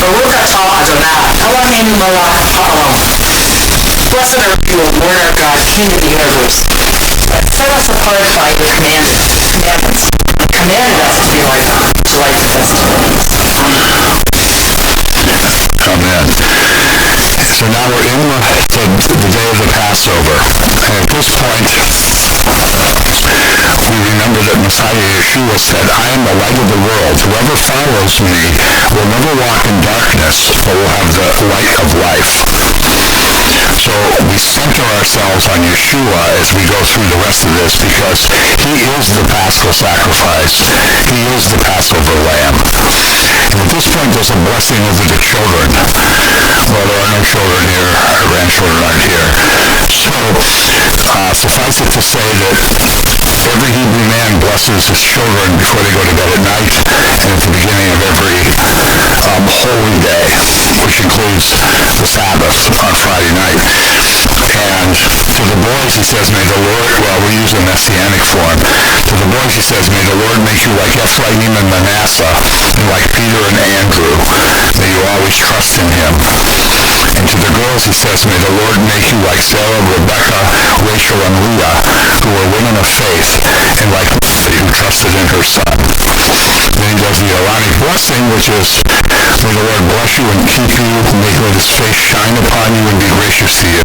Baruch atah Adonai, Eloheinu melech haolam. Blessed are you, O Lord our God, King of the universe, that set us apart by your commandments, and commanded us to be like the festivals. Amen. So now we're in the day of the Passover. And at this point, we remember that Messiah Yeshua said, I am the light of the world. Whoever follows me will never walk in darkness, but will have the light of life. So we center ourselves on Yeshua as we go through the rest of this because he is the Paschal sacrifice. He is the Passover lamb. And at this point, there's a blessing over the children. Well, there are no children here. Our grandchildren aren't here. So suffice it to say that every Hebrew man blesses his children before they go to bed at night and at the beginning of every holy day, which includes the Sabbath on Friday night. And to the boys he says, may the Lord, well, we use a messianic form. To the boys he says, may the Lord make you like Ephraim and Manasseh, and like Peter and Andrew. May you always trust in him. And to the girls he says, may the Lord make you like Sarah, Rebecca, Rachel, and Leah, who were women of faith, and like Mary, who trusted in her son. Then he does the Aaronic blessing, which is, may the Lord bless you and keep you, may he let his face shine upon you and be gracious to you.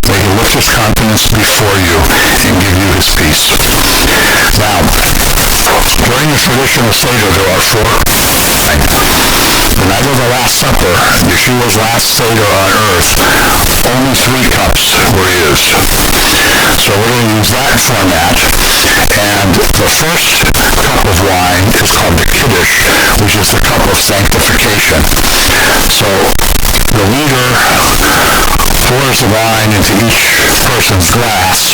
May he lift his countenance before you and give you his peace. Now, during the traditional Seder, there are four. The night of the Last Supper, Yeshua's last Seder on earth, only 3 cups were used. So we're going to use that format. And the first cup of wine is called the Kiddush, which is the cup of sanctification. So the leader pours the wine into each person's glass.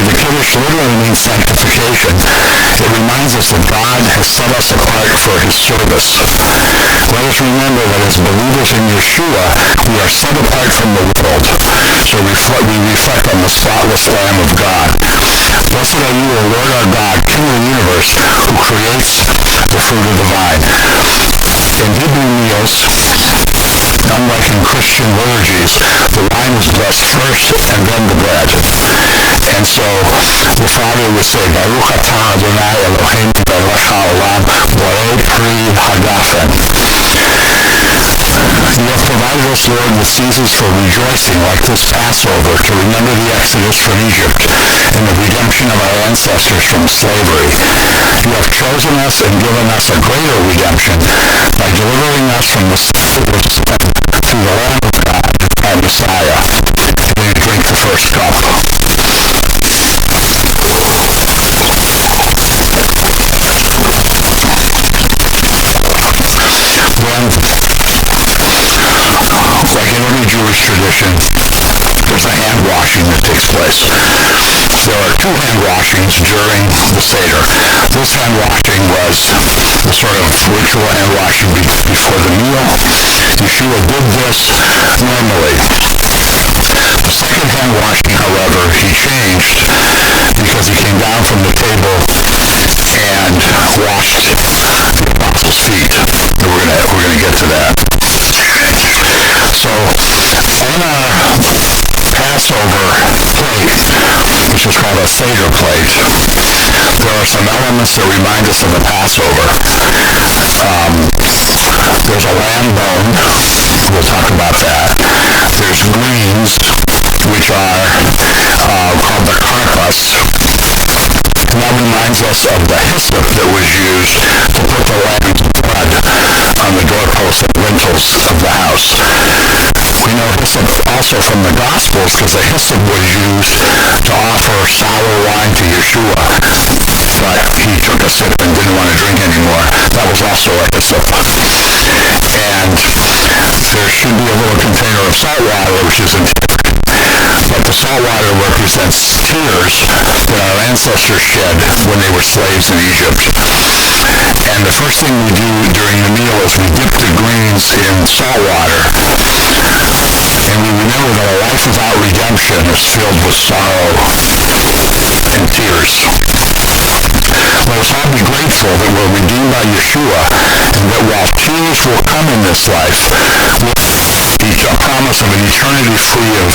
The Kiddush literally means sanctification. It reminds us that God has set us apart for his service. Let us remember that as believers in Yeshua, we are set apart from the world. So we reflect on the spotless Lamb of God. Blessed are you, O Lord our God, King of the universe, who creates the fruit of the vine. In Hebrew meals, unlike in Christian liturgies, the wine was blessed first and then the bread. And so the Father would say, Baruch atah Adonai Eloheinu melech haolam borei pri hagafen. You have provided us, Lord, with seasons for rejoicing like this Passover, to remember the Exodus from Egypt and the redemption of our ancestors from slavery. You have chosen us and given us a greater redemption by delivering us from the slavery of sin through the Lamb of God, our Messiah. And we drink the first cup. Then, like in every Jewish tradition, there's a hand washing that takes place. There are 2 hand washings during the Seder. This hand washing was the sort of ritual hand washing before the meal. Yeshua did this normally. The second hand washing, however, he changed because he came down from the table and washed the apostles' feet. And we're gonna get to that. So on our Passover plate, which is called a Seder plate, there are some elements that remind us of the Passover. There's a lamb bone. We'll talk about that. There's greens, which are called the karpas. And that reminds us of the hyssop that was used to put the lamb's blood on the doorposts and lintels of the house. We know hyssop also from the Gospels because the hyssop was used to offer sour wine to Yeshua, but he took a sip and didn't want to drink anymore. That was also a hyssop. And there should be a little container of salt water, which is intended. But the salt water represents tears that our ancestors shed when they were slaves in Egypt. And the first thing we do during the meal is we dip the greens in salt water. And we remember that a life life without redemption is filled with sorrow and tears. Let us all be grateful that we're redeemed by Yeshua, and that while tears will come in this life, we'll eat a promise of an eternity free of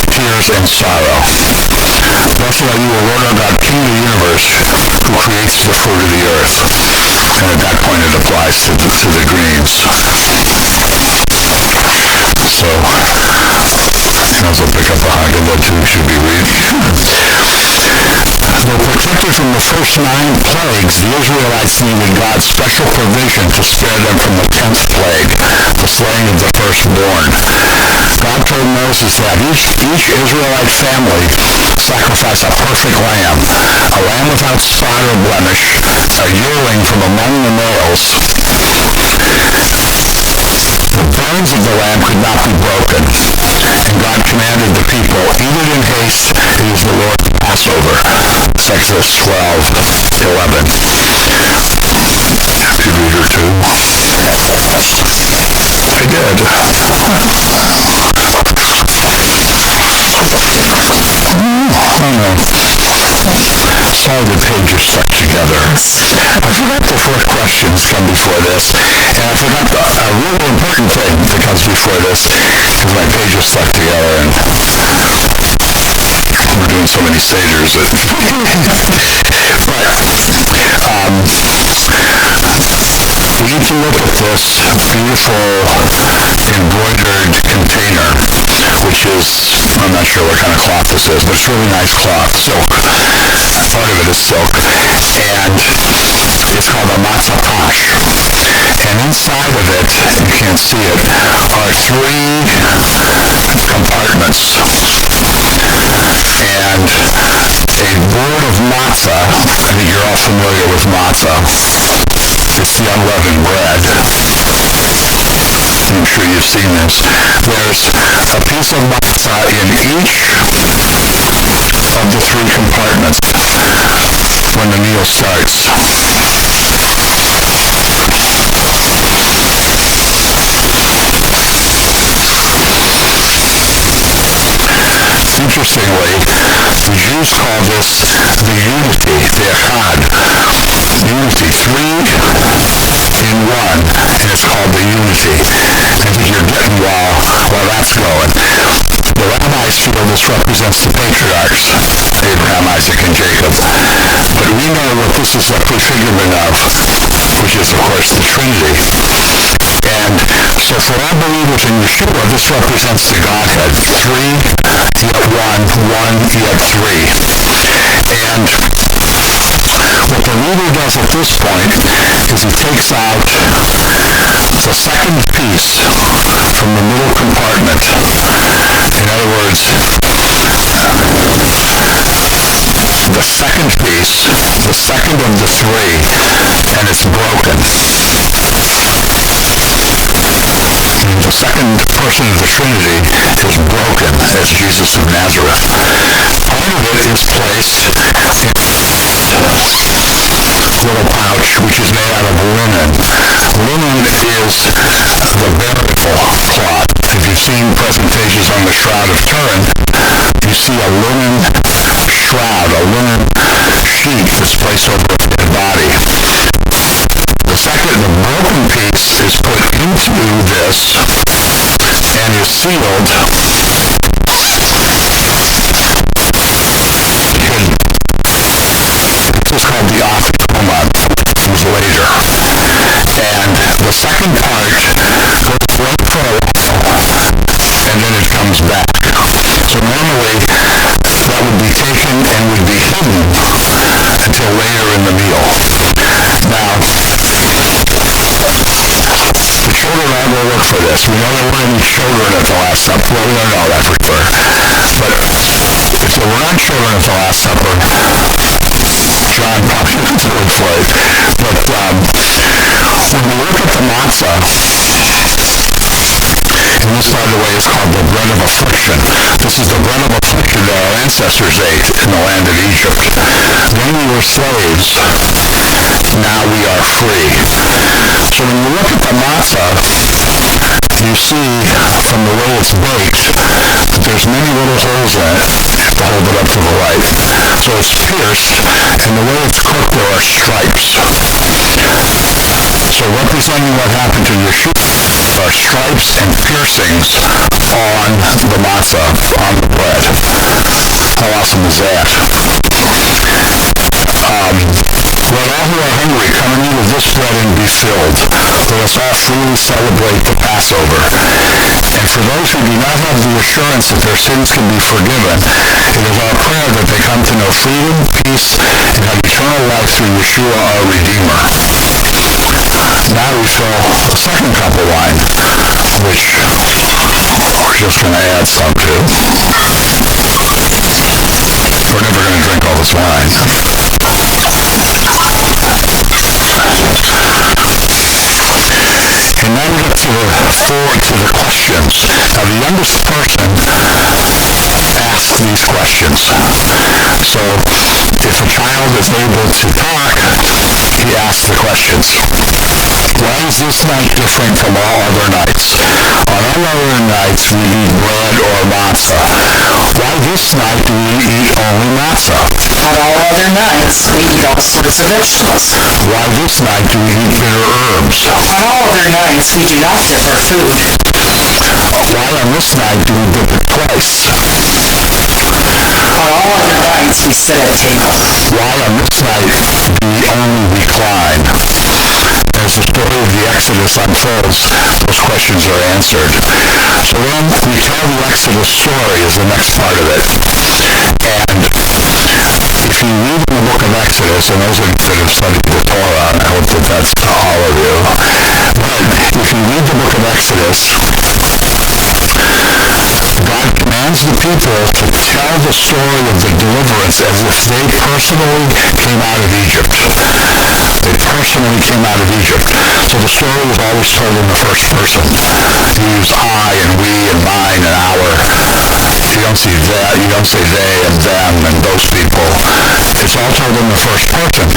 tears and sorrow. Blessed are you, O Lord our God, King of the universe, who creates the fruit of the earth. And at that point it applies to the greens. So, as I'll pick up the Haggadah too, should be reading. Though protected from the first 9 plagues, the Israelites needed God's special provision to spare them from the 10th plague, the slaying of the firstborn. God told Moses that each Israelite family sacrifice a perfect lamb, a lamb without spot or blemish, a yearling from among the males. The bones of the lamb could not be broken, and God commanded the people, "Eat it in haste, it is the Lord's Passover." Exodus 12:11. Happy reader too. I did. Oh no. Sorry, the pages stuck together. I forgot the 4 questions come before this, and I forgot a really important thing that comes before this, because my pages stuck together, and we're doing so many Seders that... we need to look at this beautiful embroidered container, which is, I'm not sure what kind of cloth this is, but it's really nice cloth, silk. Part of it is silk, and it's called a matzah pash. And inside of it, you can't see it, are 3 compartments. And a board of matzah, I think you're all familiar with matzah. It's the unleavened bread. I'm sure you've seen this. There's a piece of matzah in each of the 3 compartments when the meal starts. Interestingly, the Jews call this the unity, the echad. Unity, 3 in 1, and it's called the unity. I think you're getting while that's going. The rabbis feel this represents the patriarchs, Abraham, Isaac, and Jacob. But we know what this is a prefigurement of, which is, of course, the Trinity. And so for all believers in Yeshua, this represents the Godhead. 3, yet 1, yet 3. And what the reader does at this point is he takes out the second piece from the middle compartment. In other words, the second piece, the second of the 3, and it's broken. The second person of the Trinity is broken as Jesus of Nazareth. Part of it is placed in a little pouch, which is made out of linen. Linen is the burial cloth. If you've seen presentations on the Shroud of Turin, you see a linen shroud, a linen sheet that's placed over a dead body. The broken piece is put into this and is sealed. This is called the afikoma. It comes later. And the second part goes right for a while, and then it comes back. So normally, that would be taken and would be hidden until later in the meal. Now, the children all go look for this. We know there weren't any children at the Last Supper. Well, we don't know that for sure. But if there were not children at the Last Supper, John probably didn't look for it. But when we look at the matzah, and this, by the way, is called the bread of affliction. This is the bread of affliction that our ancestors ate in the land of Egypt. Then we were slaves. Now we are free. So when you look at the matzah, you see from the way it's baked holes in it to hold it up to the light. So it's pierced, and the way it's cooked, there are stripes. So representing what happened to Yeshua are stripes and piercings on the matzah, on the bread. How awesome is that? Let all who are hungry come and eat of this bread and be filled. Let us all freely celebrate the Passover. And for those who do not have the assurance that their sins can be forgiven, it is our prayer that they come to know freedom, peace, and have eternal life through Yeshua our Redeemer. Now we fill the second cup of wine, which we're just going to add some to. We're never going to drink all this wine. And now we get to the questions. Now the youngest person asks these questions. So if a child is able to talk, he asks the questions. Why is this night different from all other nights? On all other nights we eat bread or matzah. Why this night do we eat only matzah? On all other nights we eat all sorts of vegetables. Why this night do we eat bitter herbs? On all other nights we do not dip our food. Why on this night do we dip it twice? On all other nights we sit at table. Why on this night do we only recline? As the story of the Exodus unfolds, those questions are answered. So then we tell the Exodus story is the next part of it. And if you read in the book of Exodus, and those of you that have studied the Torah, and I hope that that's all of you, but if you read the book of Exodus, God commands the people to tell the story of the deliverance as if they personally came out of Egypt. They personally came out of Egypt. So the story was always told in the first person. You use I and we and mine and our. You don't see that. You don't say they and them and those people. It's all told in the first person.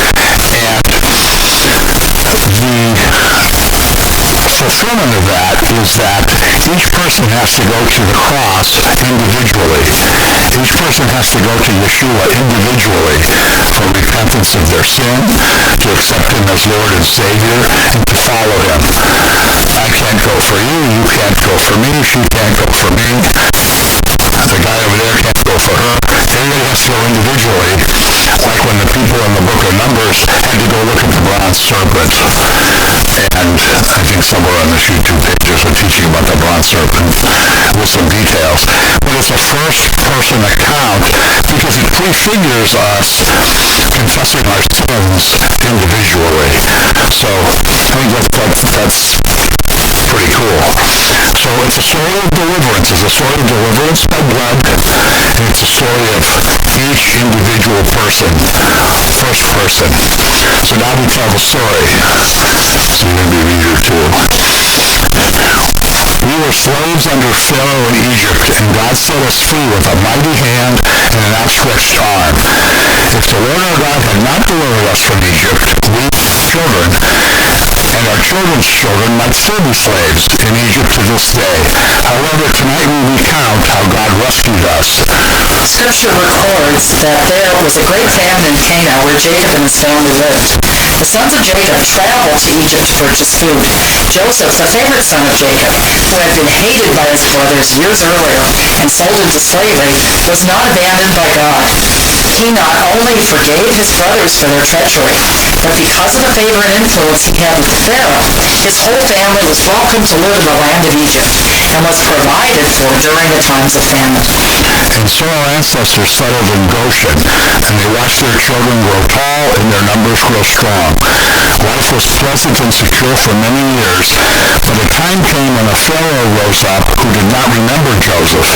And the fulfillment of that is that each person has to go to the cross individually. Each person has to go to Yeshua individually for repentance of their sin, to accept Him as Lord and Savior, and to follow Him. I can't go for you, you can't go for me, she can't go for me, the guy over there can't go for her. Everybody has to go individually, like when the people in the book of Numbers had to go look at the bronze serpent. And I think somewhere on this YouTube pages we're teaching about the bronze serpent with some details. But it's a first-person account because it prefigures us confessing our sins individually. So I think that's pretty cool. So it's a story of deliverance. It's a story of deliverance by blood, and it's a story of each individual person, first person. So now we tell the story. So you're going to be reader too. We were slaves under Pharaoh in Egypt, and God set us free with a mighty hand and an outstretched arm. If the Lord our God had not delivered us from Egypt, we children, and our children's children might still be slaves in Egypt to this day. However, tonight we recount how God rescued us. Scripture records that there was a great famine in Canaan where Jacob and his family lived. The sons of Jacob traveled to Egypt to purchase food. Joseph, the favorite son of Jacob, who had been hated by his brothers years earlier and sold into slavery, was not abandoned by God. He not only forgave his brothers for their treachery, but because of the favor and influence he had with Pharaoh, his whole family was welcomed to live in the land of Egypt and was provided for during the times of famine. And so our ancestors settled in Goshen, and they watched their children grow tall and their numbers grow strong. Life was pleasant and secure for many years, but a time came when a Pharaoh rose up who did not remember Joseph,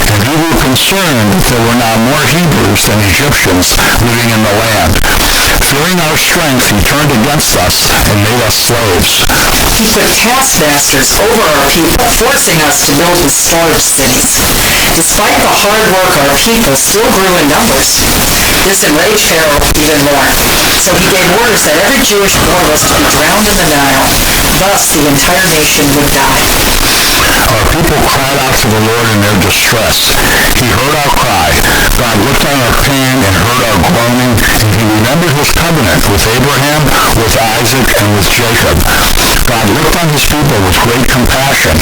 and he grew concerned that there were now more Hebrews than Egyptians living in the land. Fearing our strength, he turned against us and made us slaves. He put taskmasters over our people, forcing us to build historic cities. Despite the hard work, our people still grew in numbers. This enraged Pharaoh even more. So he gave orders that every Jewish boy was to be drowned in the Nile. Thus, the entire nation would die. Our people cried out to the Lord in their distress. He heard our cry. God looked on our pain and heard our groaning, and he remembered his covenant with Abraham, with Isaac, and with Jacob. God looked on his people with great compassion.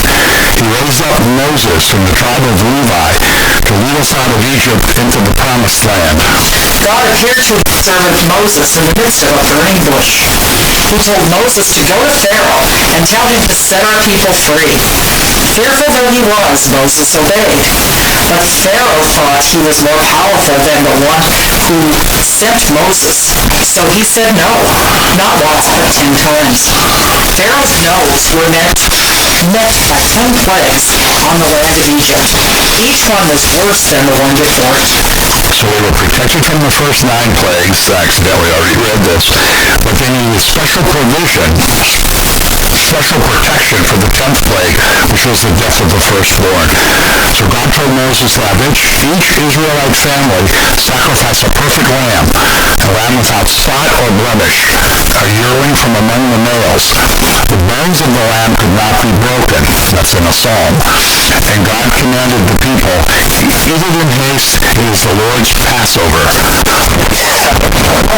He raised up Moses from the tribe of Levi to lead us out of Egypt into the promised land. God appeared to his servant Moses in the midst of a burning bush. He told Moses to go to Pharaoh and tell him to set our people free. Fearful though he was, Moses obeyed. But Pharaoh thought he was more powerful than the one who sent Moses. So he said no, not once but 10 times. Pharaoh's no's were met by 10 plagues on the land of Egypt. Each one was worse than the one before it. So they were protected from the first 9 plagues. I accidentally already read this. But they needed special provision, special protection for the 10th plague, which was the death of the firstborn. So God told Moses to have each Israelite family sacrifice a perfect lamb, a lamb without spot or blemish, a yearling from among the males. The bones of the lamb could not be broken. That's in a psalm. And God commanded the people, eat it in haste, it is the Lord's Passover.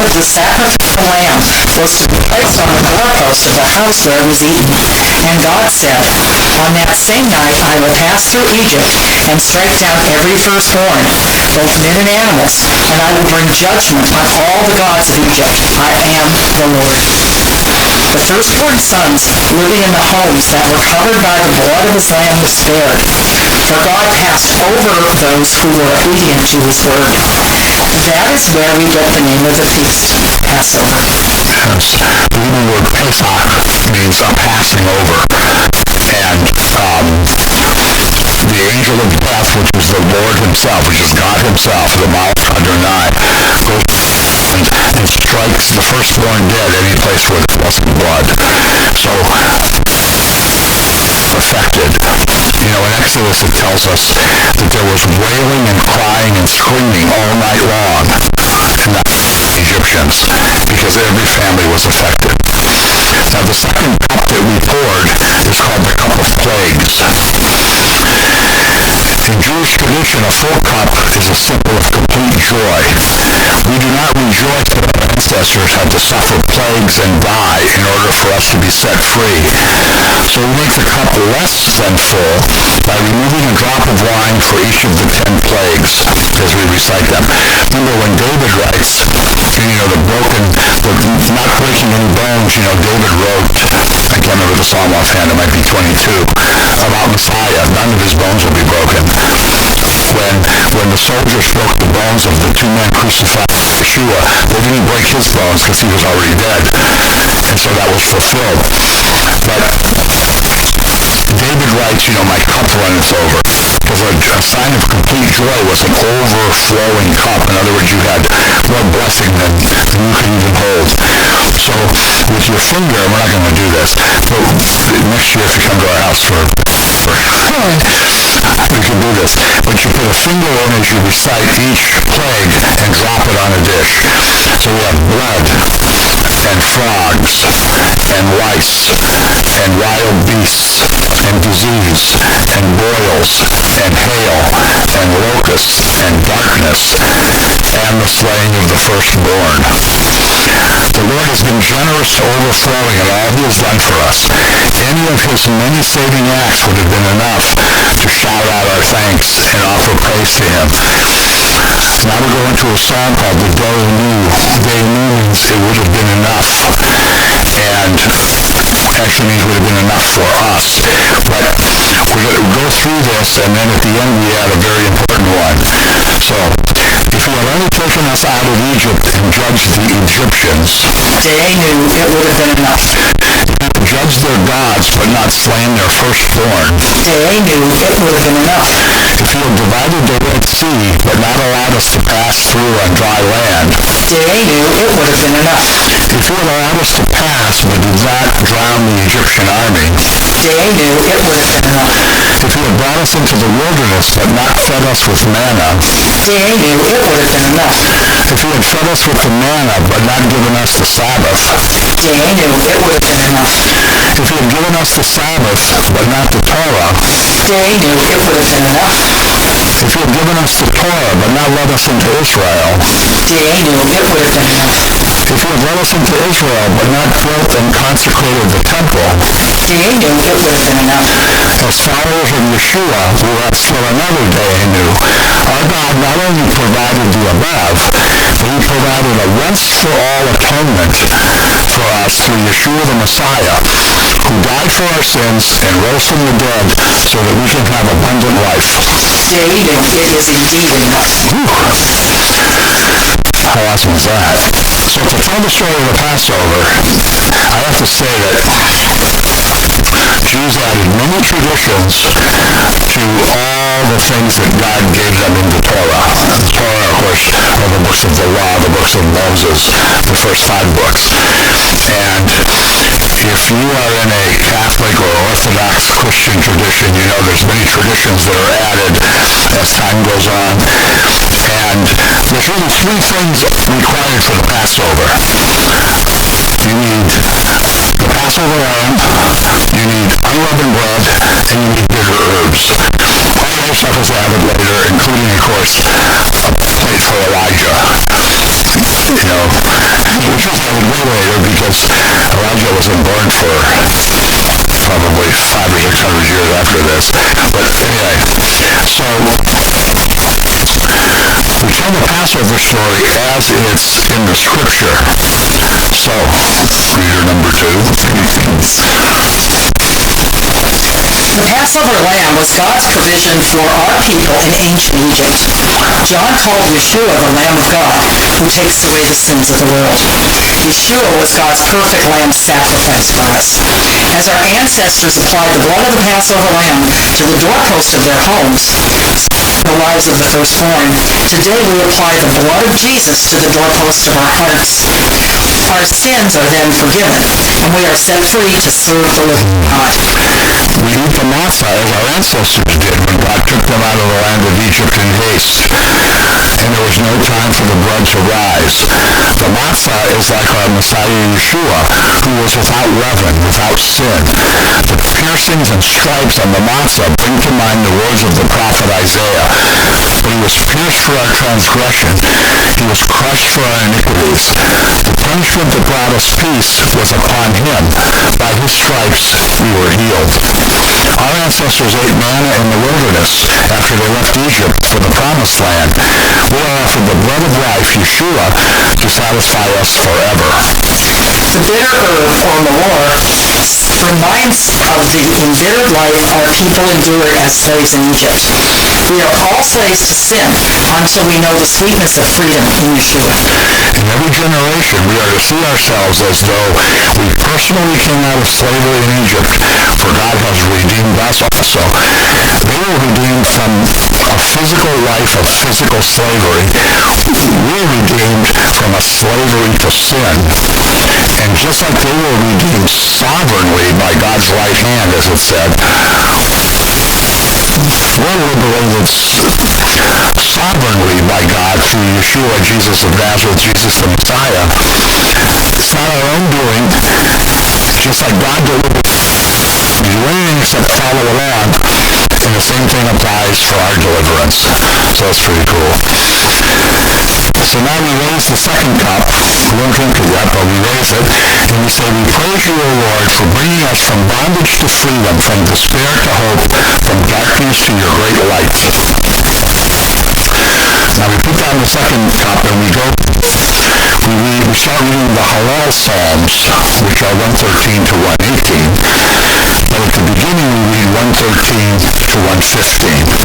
The sacrificial lamb was to be placed on the doorpost of the house where it was eaten. And God said, on that same night I will pass through Egypt and strike down every firstborn, both men and animals, and I will bring judgment on all the gods of Egypt. I am the Lord. The firstborn sons living in the homes that were covered by the blood of his lamb was spared, for God passed over those who were obedient to his word. That is where we get the name of the feast, Passover. Yes. The Hebrew word Pesach means a passing over. And the angel of death, which is the Lord himself, which is God himself, the Malach Adonai, goes and strikes the firstborn dead any place where there wasn't blood. So, affected. You know, in Exodus it tells us that there was wailing and crying and screaming all night long in the Egyptians because every family was affected. Now the second cup that we poured is called the cup of plagues. In Jewish tradition, a full cup is a symbol of complete joy. We do not rejoice that our ancestors had to suffer plagues and die in order for us to be set free. So we make the cup less than full by removing a drop of wine for each of the 10 plagues as we recite them. Remember when David writes, the not breaking any bones, David wrote, I can't remember the psalm offhand, it might be 22, about Messiah. None of his bones will be broken. When the soldiers broke the bones of the 2 men crucified Yeshua, they didn't break his bones because he was already dead. And so that was fulfilled. But David writes, my cup runneth over. Because a sign of complete joy was an overflowing cup. In other words, you had more blessing than you could even hold. So with your finger, we're not going to do this, but next year if you come to our house for we can do this. But you put a finger in as you recite each plague and drop it on a dish. So we have blood and frogs and lice and wild beasts and disease and boils and hail and locusts and darkness and the slaying of the firstborn. The Lord has been generous to overflowing in all he has done for us. Any of his many saving acts would have been enough to shout out our thanks and offer praise to him. Now we go into a song called The Day New. Day New means it would have been enough. And actually means would have been enough for us. But we're going to go through this, and then at the end we add a very important one. So, if he had only taken us out of Egypt and judged the Egyptians, Day knew it would have been enough. Judged their gods but not slain their firstborn, Day knew it would have been enough. If he had divided the Red Sea but not allowed us to pass through on dry land, Day knew it would have been enough. If he had allowed us to pass but did not drown the Egyptian army, They knew it would have been enough. If he had brought us into the wilderness but not fed us with manna, They knew it would have been enough. if he had fed us with the manna but not given us the Sabbath, They knew it would have been enough. if he had given us the Sabbath but not the Torah, They knew it would have been enough. if he had given us the Torah but not led us into Israel, They knew it would have been enough. if he had led us into Israel but not built and consecrated the temple, They knew it would have been enough. as followers of Yeshua, who have still another day anew, our God not only provided the above, but he provided a once-for-all atonement for us through Yeshua the Messiah, who died for our sins and rose from the dead so that we can have abundant life. They knew it is indeed enough. How awesome is that? So to tell the story of the Passover, I have to say that Jews added many traditions to all the things that God gave them in the Torah. The Torah, of course, are the books of the law, the books of Moses, the first 5 books. And if you are in a Catholic or Orthodox Christian tradition, you know there's many traditions that are added as time goes on. And there's really 3 things required for the Passover. You need the Passover lamb, you need unleavened bread, and you need bitter herbs. All the other stuff is added later, including, of course, a plate for Elijah. You know, which was added way later because Elijah wasn't born for probably 500 or 600 years after this. But anyway, so we tell the Passover story as it's in the Scripture. So, reader number 2. The Passover lamb was God's provision for our people in ancient Egypt. John called Yeshua the Lamb of God, who takes away the sins of the world. Yeshua was God's perfect lamb sacrifice for us. As our ancestors applied the blood of the Passover lamb to the doorpost of their homes, the lives of the firstborn, today we apply the blood of Jesus to the doorpost of our hearts. Our sins are then forgiven, and we are set free to serve the living God. We eat the matzah as our ancestors did when God took them out of the land of Egypt in haste, and there was no time for the blood to rise. The matzah is like our Messiah Yeshua, who was without leaven, without sin. The piercings and stripes on the matzah bring to mind the words of the prophet Isaiah. But he was pierced for our transgression, he was crushed for our iniquities. The punishment that brought us peace was upon him. By his stripes we were healed. Our ancestors ate manna in the wilderness after they left Egypt for the promised land. We are offered the bread of life, Yeshua, to satisfy us forever. The bitter herb, or malor, reminds of the embittered life our people endured as slaves in Egypt. We are all slaves to sin until we know the sweetness of freedom in Yeshua. In every generation, we are to see ourselves as though we personally came out of slavery in Egypt, for God has redeemed us also. They were redeemed from a physical life of physical slavery. We were redeemed from a slavery to sin. And just like they were redeemed sovereignly by God's right hand, as it said, we're liberated sovereignly by God through Yeshua, Jesus of Nazareth, Jesus the Messiah. It's not our own doing. Just like God delivered, we do anything except follow along, and the same thing applies for our deliverance. So that's pretty cool. So now we raise the second cup. We won't drink it yet, but we raise it, and we say, we praise you, O Lord, for bringing us from bondage to freedom, from despair to hope, from darkness to your great light. Now we put down the second cup, and we start reading the Hallel Psalms, which are 113 to 118. But at the beginning, we read 113 to 115.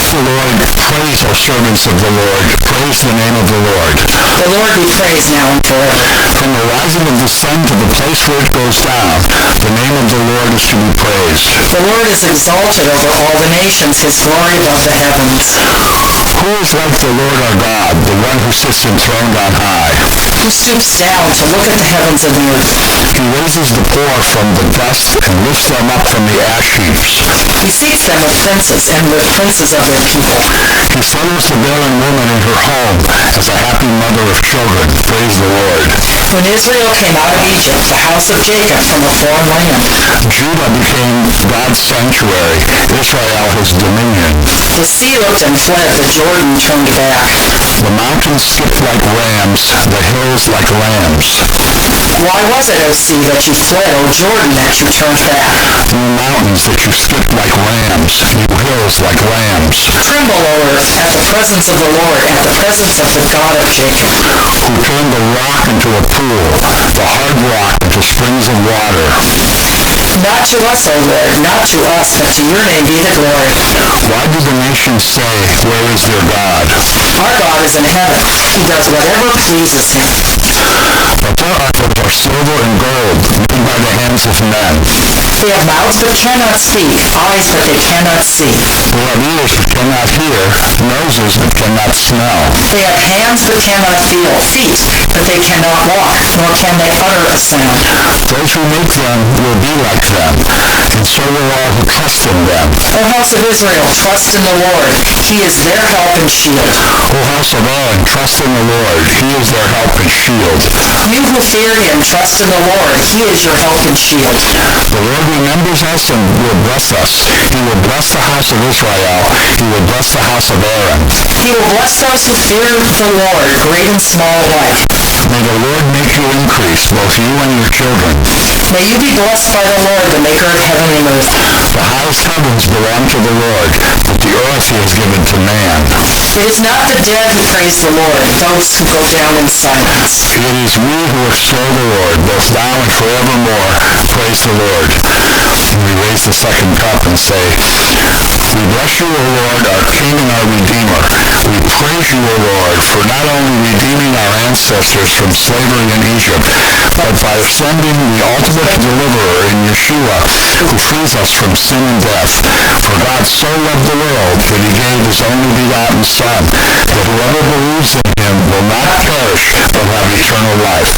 The Lord, praise, O servants of the Lord, praise the name of the Lord. The Lord be praised now and forever. From the rising of the sun to the place where it goes down, the name of the Lord is to be praised. The Lord is exalted over all the nations, his glory above the heavens. Who is like the Lord our God, the one who sits enthroned on high? Who stoops down to look at the heavens and the earth. He raises the poor from the dust and lifts them up from the ash heaps. He seats them with princes and with princes of their people. He settles the barren woman in her home as a happy mother of children. Praise the Lord. When Israel came out of Egypt, the house of Jacob from a foreign land, Judah became God's sanctuary, Israel his dominion. the sea looked and fled, the Jordan turned back. The mountains skipped like rams, the hills like lambs. Why was it, O sea, that you fled, O Jordan, that you turned back? You mountains that you skipped like rams, you hills like lambs. Tremble, O earth, at the presence of the Lord, at the presence of the God of Jacob. Who turned the rock into a pool, the hard rock into springs of water. Not to us, O Lord, not to us, but to your name be the glory. Why do the nations say, where is their God? Our God is in heaven. He does whatever pleases him. But their idols are silver and gold, made by the hands of men. They have mouths but cannot speak, eyes but they cannot see. They have ears but cannot hear, noses but cannot smell. They have hands but cannot feel, feet but they cannot walk, nor can they utter a sound. Those who make them will be like them, and so will all who trust in them. O house of Israel, trust in the Lord. He is their help and shield. O house of Aaron, trust in the Lord. He is their help and shield. You who fear him, trust in the Lord. He is your help and shield. The Lord remembers us and will bless us. He will bless the house of Israel. He will bless the house of Aaron. He will bless those who fear the Lord, great and small alike. May the Lord make you increase, both you and your children. May you be blessed by the Lord, the maker of heaven and earth. The highest heavens belong to the Lord, but the earth he has given to man. It is not the dead who praise the Lord, those who go down in silence. It is we who extol the Lord, both now and forevermore. Praise the Lord. And we raise the second cup and say, we bless you, O Lord, our King and our Redeemer. We praise you, O Lord, for not only redeeming our ancestors from slavery in Egypt, but by sending the ultimate deliverer in Yeshua, who frees us from sin and death. For God so loved the world that he gave his only begotten Son, that whoever believes in him will not perish, but have eternal life.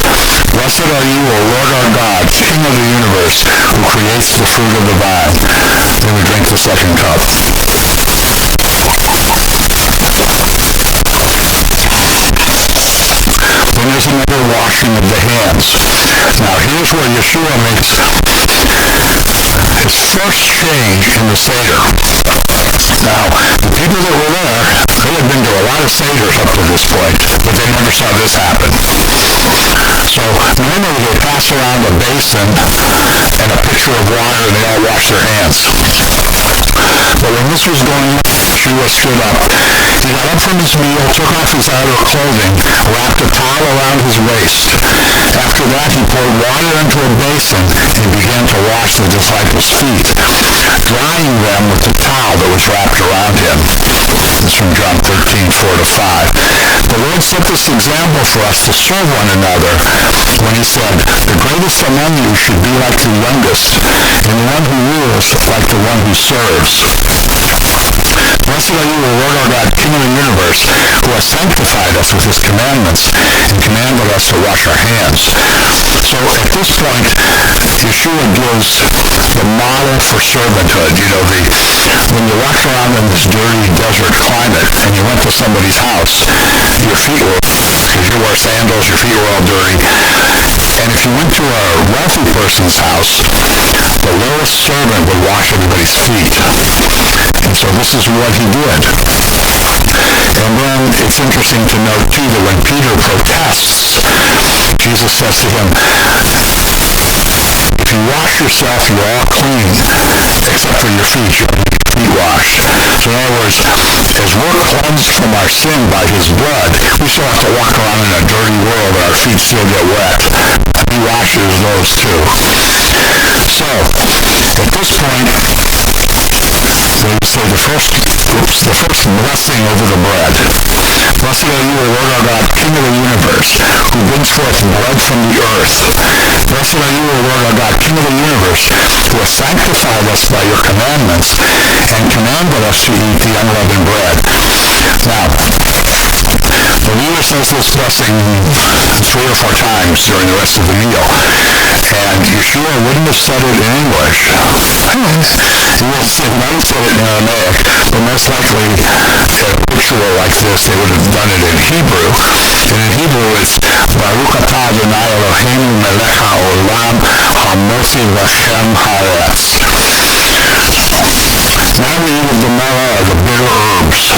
Blessed are you, O Lord our God, King of the universe, who creates the fruit of the vine. Then we drink the second cup. Then there's another washing of the hands. Now here's where Yeshua makes his first change in the Seder. Now, the people that were there, they had been to a lot of Seders up to this point, but they never saw this happen. So normally they pass around a basin and a pitcher of water and they all wash their hands. But when this was going on, Yeshua stood up. He got up from his meal, took off his outer clothing, wrapped a towel around his waist. After that, he poured water into a basin and began to wash the disciples' feet, drying them with the towel that was wrapped around him. It's from John 13:4-5. The Lord set this example for us to serve one another when he said, the greatest among you should be like the youngest, and the one who rules like the one who serves. Blessed are you, O Lord our God, King of the universe, who has sanctified us with his commandments and commanded us to wash our hands. So at this point, Yeshua gives the model for servanthood. You know, when you walked around in this dirty desert climate and you went to somebody's house, your feet were, because you wore sandals, your feet were all dirty. And if you went to a wealthy person's house, the lowest servant would wash everybody's feet. And so this is what he did. And then it's interesting to note, too, that when Peter protests, Jesus says to him, if you wash yourself, you're all clean, except for your feet. You need your feet washed. So in other words, as we're cleansed from our sin by his blood, we still have to walk around in a dirty world and our feet still get wet. He washes those too. So, at this point, they would say the first blessing over the bread. Blessed are you, O Lord our God, King of the universe, who brings forth bread from the earth. Blessed are you, O Lord our God, King of the universe, who has sanctified us by your commandments and commanded us to eat the unleavened bread. Now, the leader says this blessing 3 or 4 times during the rest of the meal. And Yeshua wouldn't have said it in English. He might have said it in Aramaic, but most likely in a ritual like this, they would have done it in Hebrew. And in Hebrew, it's Baruch atah Adonai Eloheinu melech haolam hamosi lechem haaretz. Now we eat of the marrow of the bitter herbs.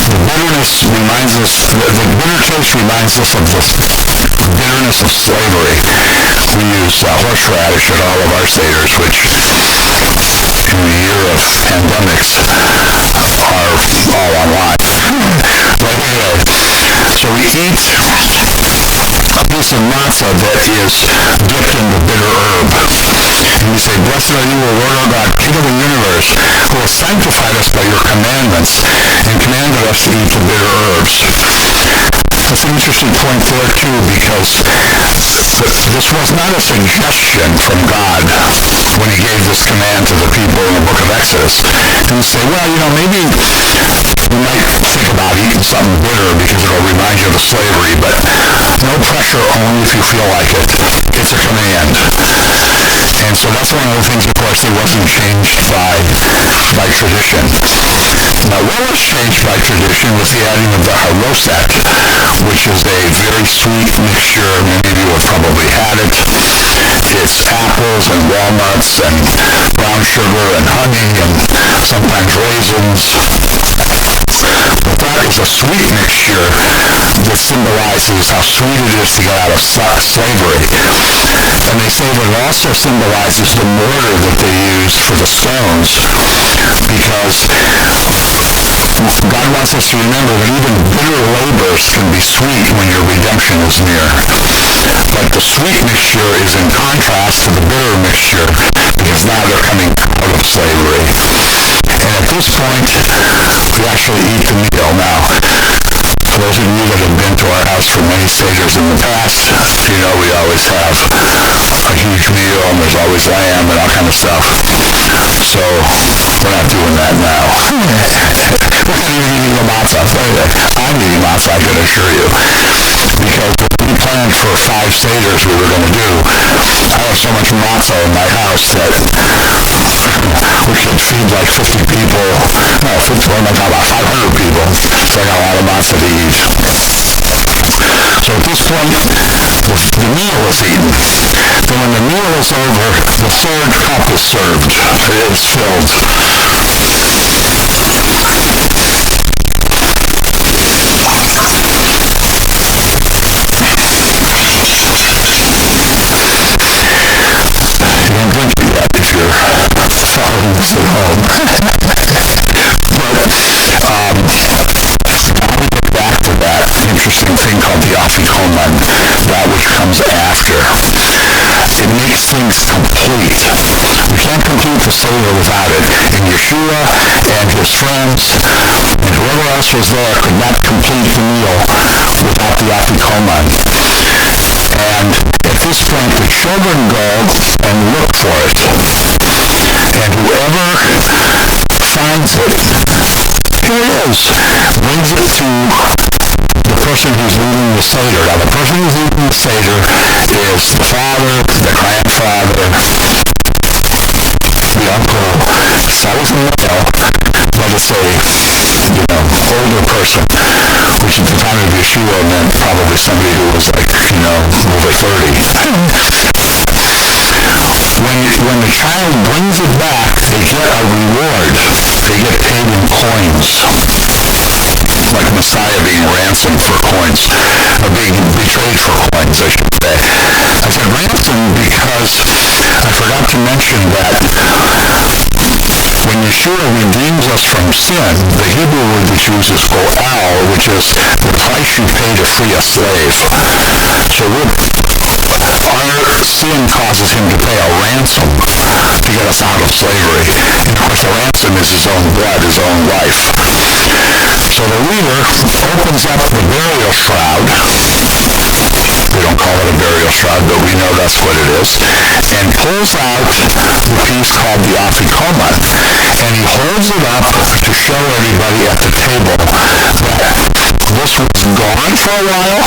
The bitterness reminds us, the bitter taste reminds us of the bitterness of slavery. We use horseradish at all of our Seders, which in the year of pandemics are all online. But anyway, so we eat a piece of matzah that is dipped in the bitter herb. And we say, blessed are you, O Lord our God, King of the universe, who has sanctified us by your commandments and commanded us to eat the bitter herbs. That's an interesting point there, too, because this was not a suggestion from God when he gave this command to the people in the book of Exodus. And say, well, maybe you might think about eating something bitter because it'll remind you of the slavery, but no pressure, only if you feel like it. It's a command. And so that's one of the things, of course, that wasn't changed by tradition. Now, what was changed by tradition was the adding of the haroset, which is a very sweet mixture. Many of you have probably had it. It's apples and walnuts and brown sugar and honey and sometimes raisins. But that is a sweet mixture that symbolizes how sweet it is to get out of slavery. And they say that it also symbolizes the mortar that they used for the stones, because God wants us to remember that even bitter labors can be sweet when your redemption is near. But the sweet mixture is in contrast to the bitter mixture, because now they're coming out of slavery. And at this point, we actually eat the meal. Now, for those of you that have been to our house for many Seders in the past, we always have a huge meal, and there's always lamb and all kind of stuff. So, we're not doing that now. We're not even eating the matzah. I'm eating matzah, I can assure you. Because we planned for 5 Seders we were going to do. I have so much matzah in my house that we could feed like 50 people. No, 50, what am I talking about? 500 people. So I got a lot of matzah to eat. So at this point, the meal is eaten. Then when the meal is over, the 3rd cup is served. It is filled. You don't drink it yet if you're following this at home. Now we get back to that interesting thing called the afikoman, that which comes after. It makes things complete. We can't complete the Seder without it. And Yeshua and his friends and whoever else was there could not complete the meal without the afikoman. And at this point, the children go and look for it. And whoever finds it, here it is, brings it to the person who's leading the Seder. Now, the person who's leading the Seder is the father, the grandfather, the uncle. It's always a male, but it's a, older person, which at the time of Yeshua meant probably somebody who was like, over 30. When the child brings it back, they get a reward. They get paid in coins. Like Messiah being ransomed for coins, or being betrayed for coins, I should say. I said ransomed because I forgot to mention that when Yeshua redeems us from sin, the Hebrew word that's used is go'al, which is the price you pay to free a slave. So our sin causes him to pay a ransom to get us out of slavery. And of course, the ransom is his own blood, his own life. So the leader opens up the burial shroud. We don't call it a burial shroud, but we know that's what it is. And pulls out the piece called the afikoman. And he holds it up to show everybody at the table for a while,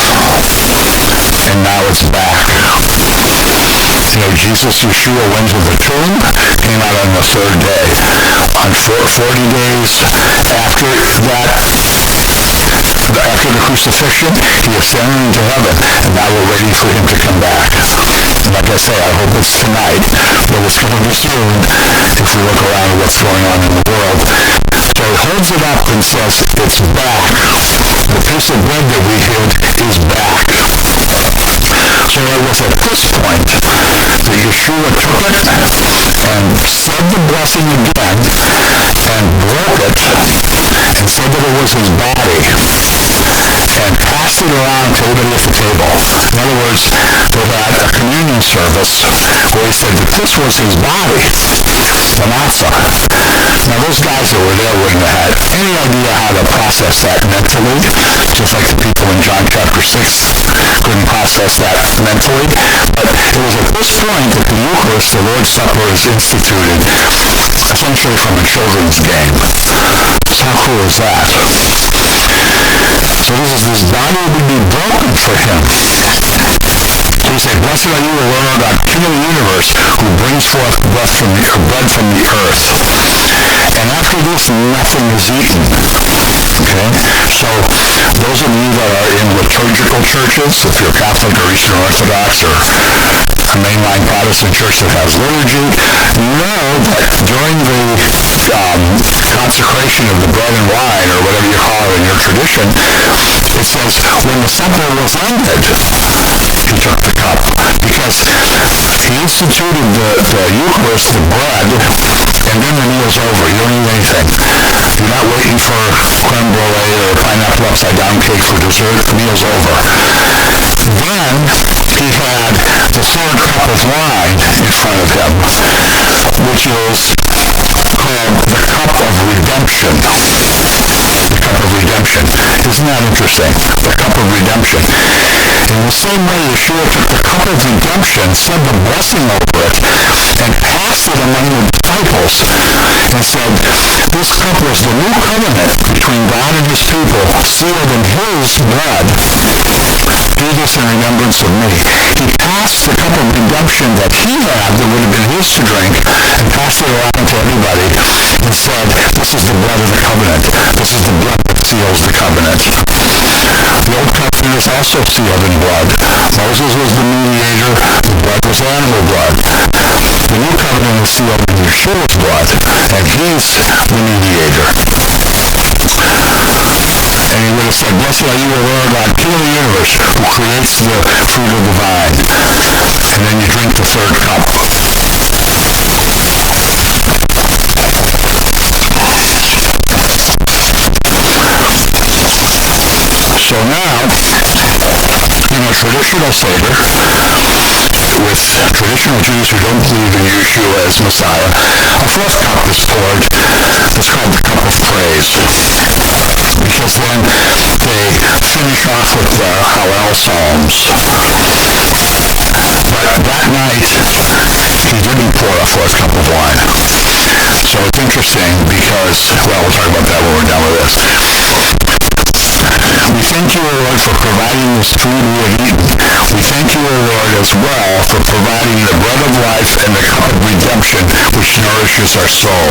and now it's back. Jesus, Yeshua, went to the tomb, came out on the third day. On 40 days after that, after the crucifixion, he ascended into heaven, and now we're waiting for him to come back. And like I say, I hope it's tonight, but it's going to be soon if we look around at what's going on in the world. So he holds it up and says, it's back. The piece of bread that we hid is back. So it was at this point that Yeshua took it and said the blessing again and broke it and said that it was his body and passed it around to everybody at the table. In other words, they had a communion service where he said that this was his body, the matzah. Now those guys that were there wouldn't have had any idea how to process that mentally, just like the people in John chapter 6 couldn't process that mentally. But it was at this point that the Eucharist, the Lord's Supper, is instituted, essentially from a children's game. So how cool is that? So this body would be broken for him. So he said, blessed are you, O Lord God, King of the universe, who brings forth bread from the earth. And after this, nothing is eaten. Okay? So those of you that are in liturgical churches, if you're Catholic or Eastern Orthodox or a mainline Protestant church that has liturgy, know that during the consecration of the bread and wine, or whatever you call it in your tradition, it says, when the supper was ended, he took the cup. Because he instituted the Eucharist, the bread, and then the meal's over. You don't eat anything. You're not waiting for creme brulee or pineapple upside down cake for dessert. The meal's over. Then he had the third cup of wine in front of him, which is called the cup of redemption. The cup of redemption. Isn't that interesting? The cup of redemption. In the same way, Yeshua took the cup of redemption, said the blessing over it, and passed it among the disciples, and said, this cup was the new covenant between God and his people, sealed in his blood. Do this in remembrance of me. He passed the cup of redemption that he had, that would have been his to drink, and passed it around to everybody, and said, this is the blood of the covenant. This is the blood that seals the covenant. The old covenant is also sealed in blood. Moses was the mediator. The blood was animal blood. The new covenant is sealed in Yeshua's blood, and he's the mediator. And he would have said, blessed are you, O Lord God, King of the universe, who creates the fruit of the vine. And then you drink the third cup. So now, in a traditional Seder, with traditional Jews who don't believe in Yeshua as Messiah, a fourth cup is poured. It's called the cup of praise. Because then they finish off with the Hallel Psalms. But that night, he didn't pour a fourth cup of wine. So it's interesting because, well, we'll talk about that when we're done with this. We thank you, O Lord, for providing this food we have eaten. We thank you, O Lord, as well for providing the bread of life and the cup of redemption which nourishes our soul.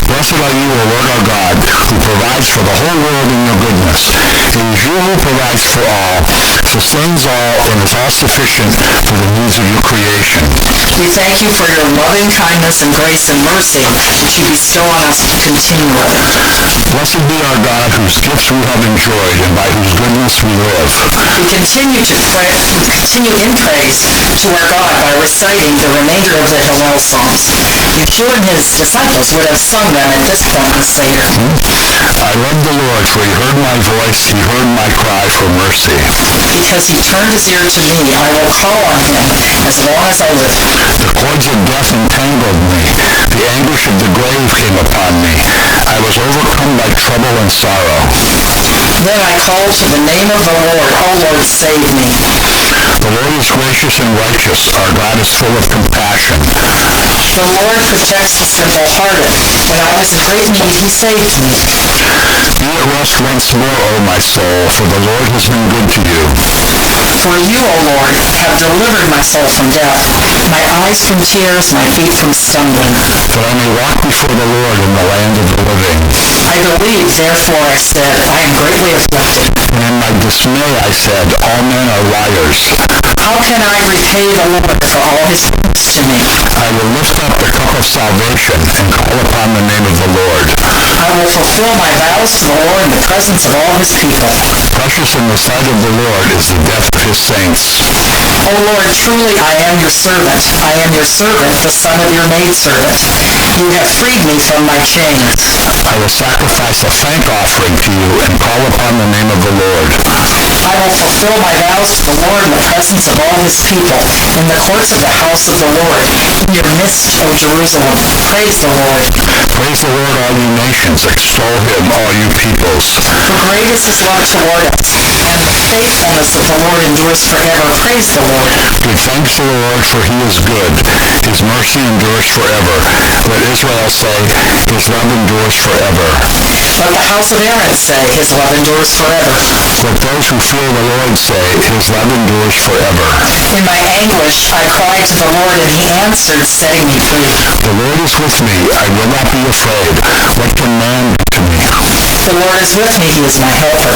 Blessed are you, O Lord our God, who provides for the whole world in your goodness. It is you who provides for all, sustains all, and is all sufficient for the needs of your creation. We thank you for your loving kindness and grace and mercy which you bestow on us continually. Blessed be our God, whose gifts we have enjoyed and by whose goodness we live. We continue in praise to our God by reciting the remainder of the Hallel Psalms. Yeshua and his disciples would have sung them at this point in the Seder. I love the Lord, for he heard my voice, he heard my cry for mercy. Because he turned his ear to me, I will call on him as long as I live. The cords of death entangled me. The anguish of the grave came upon me. I was overcome by trouble and sorrow. Then I called to the name of the Lord. O Lord, save me. The Lord is gracious and righteous. Our God is full of compassion. The Lord protects the simple-hearted. When I was in great need, he saved me. Be at rest once more, O my soul, for the Lord has been good to you. For you, O Lord, have delivered my soul from death, my eyes from tears, my feet from stumbling. That I may walk before the Lord in the land of the living. I believed, therefore I said, I am greatly afflicted. And in my dismay I said, all men are liars. How can I repay the Lord for all his goodness to me? I will lift up the cup of salvation and call upon the name of the Lord. I will fulfill my vows to the Lord in the presence of all his people. Precious in the sight of the Lord is the death of his saints. O Lord, truly I am your servant. I am your servant, the son of your maidservant. You have freed me from my chains. I will sacrifice a thank offering to you and call upon the name of the Lord. I will fulfill my vows to the Lord in the presence of all his people, in the courts of the house of the Lord, in your midst, O Jerusalem. Praise the Lord. Praise the Lord, all you nations. Extol him, all you peoples. For great is his love toward us, and the faithfulness of the Lord endures forever. Praise the Lord. Give thanks to the Lord, for he is good. His mercy endures forever. Let Israel say, his love endures forever. Let the house of Aaron say, his love endures forever. Let those who fear the Lord say, his love endures forever. In my anguish I cried to the Lord, and he answered, setting me free. The Lord is with me. I will not be afraid. What can man do to me? The Lord is with me, he is my helper.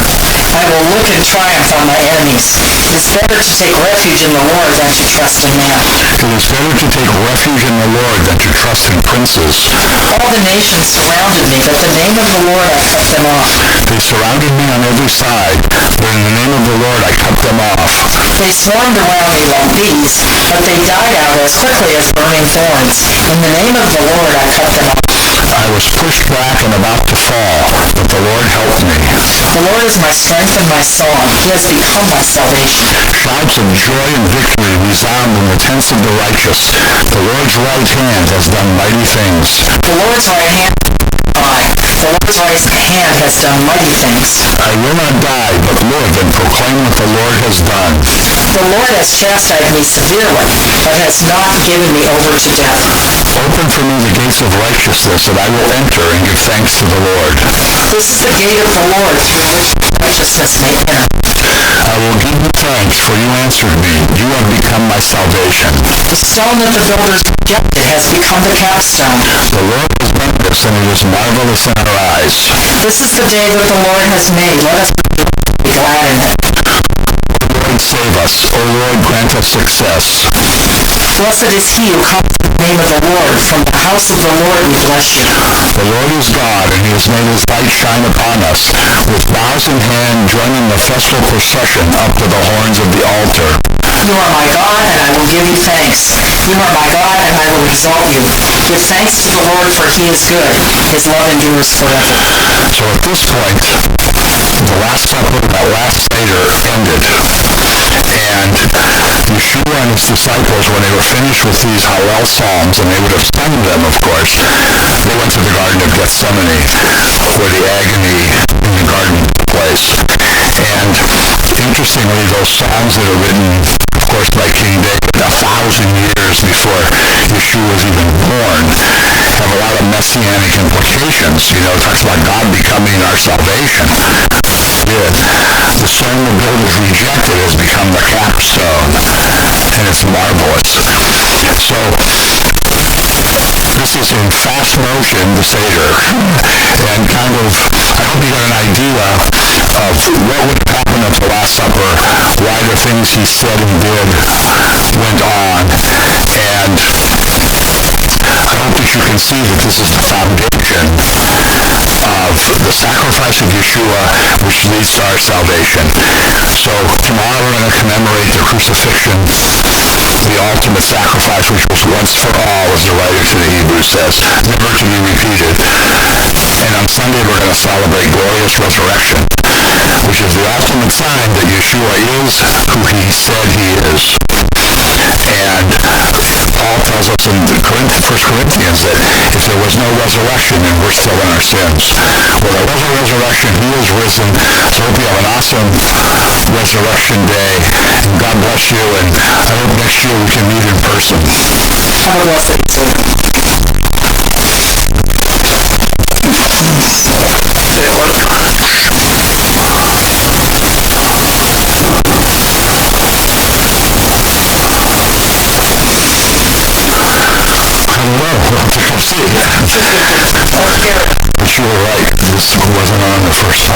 I will look in triumph on my enemies. It is better to take refuge in the Lord than to trust in man. It is better to take refuge in the Lord than to trust in princes. All the nations surrounded me, but the name of the Lord I cut them off. They surrounded me on every side, but in the name of the Lord I cut them off. They swarmed around me like bees, but they died out as quickly as burning thorns. In the name of the Lord I cut them off. I was pushed back and about to fall, but the Lord helped me. The Lord is my strength and my song. He has become my salvation. Shouts of joy and victory resound in the tents of the righteous. The Lord's right hand has done mighty things. The Lord's right hand The Lord's right hand has done mighty things. I will not die, but live and proclaim what the Lord has done. The Lord has chastised me severely, but has not given me over to death. Open for me the gates of righteousness, that I will enter and give thanks to the Lord. This is the gate of the Lord, through which righteousness may enter. I will give you thanks, for you answered me. You have become my salvation. The stone that the builders rejected has become the capstone. The Lord has done this, and it is marvelous in our eyes. This is the day that the Lord has made. Let us be glad in it. Lord, save us. O Lord, grant us success. Blessed is he who comes in the name of the Lord. From the house of the Lord we bless you. The Lord is God, and he has made his light shine upon us. With boughs in hand, join in the festal procession up to the horns of the altar. You are my God, and I will give you thanks. You are my God, and I will exalt you. Give thanks to the Lord, for he is good. His love endures forever. So at this point, the Last Supper, that last Seder, ended. And Yeshua and his disciples, when they were finished with these Hallel Psalms, and they would have sung them, of course, they went to the Garden of Gethsemane, where the agony in the garden took place. And interestingly, those Psalms that are written, of course, by King David 1,000 years before Yeshua was even born, have a lot of messianic implications. You know, it talks about God becoming our salvation. The stone the builders rejected has become the capstone, and it's marvelous. So, this is in fast motion, the Seder, and kind of, I hope you got an idea of what would happen at the Last Supper, why the things he said and did went on, and I hope that you can see that this is the foundation of the sacrifice of Yeshua, which leads to our salvation. So tomorrow we're going to commemorate the crucifixion, the ultimate sacrifice, which was once for all, as the writer to the Hebrews says, never to be repeated. And on Sunday we're going to celebrate glorious resurrection, which is the ultimate sign that Yeshua is who he said he is. And Paul tells us in 1 Corinthians that if there was no resurrection, then we're still in our sins. Well, there was a resurrection. He is risen. So I hope you have an awesome resurrection day. And God bless you. And I hope next year we can meet in person. Have a blessed day. Hello, see. Okay. But you were right. This wasn't on the first time.